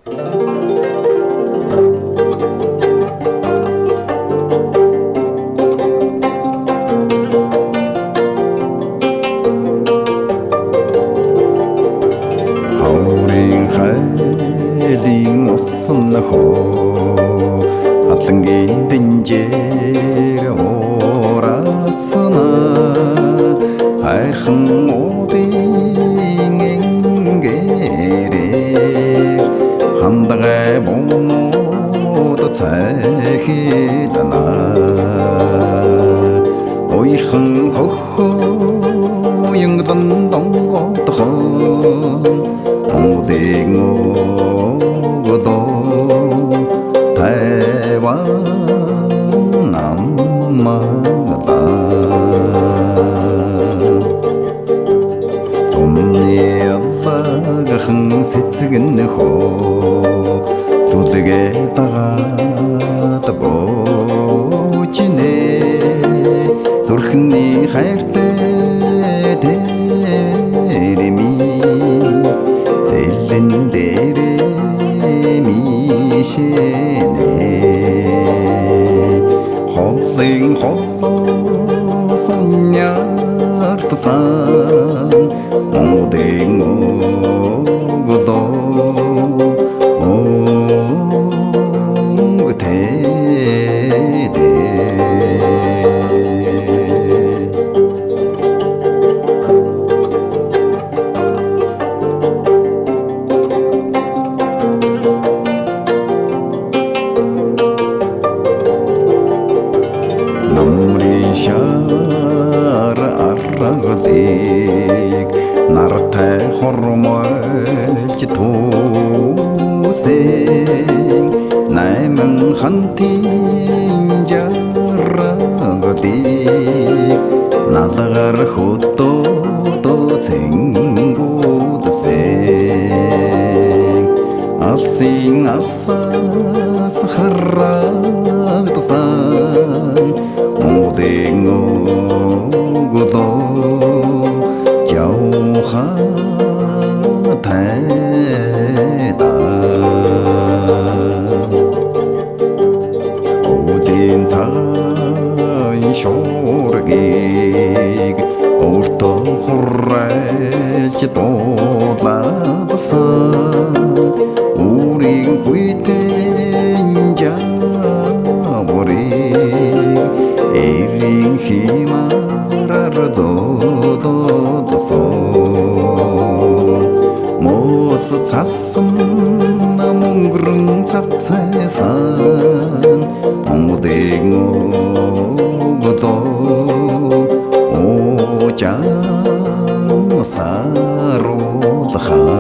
хайлын усан нөхөө хадлангийн динжээр уурасна хайрхан уудын ингэрээр хандгай бомууд цайхилна ойрхон хөхөө юнгдан донготхон уудын өгдөө Taiwan наммада цомниаллагахан цэцгэн нөхөө зүлгээ дагаад боочнэ зүрхний хайртай тэрэми зэлэн дээрээ мишэнэ холлын холлоо соняртсан модын өгдөө өнгөтэдэ шар аргадаг нартай хормолж тусeng найман хантин жаргадаг налагар хөтөө цэнгүүдсэн асын асас харагдсан уудын өгдөө жауха тайда уудын цагаан шуургийг өөртөө хурайлж дуудадсан үрийн хүйтэн жаврыг эрийн химарар зодосон мос цасан мөнгөрөн цавцайсан уудын өгдөө очаан саруулхан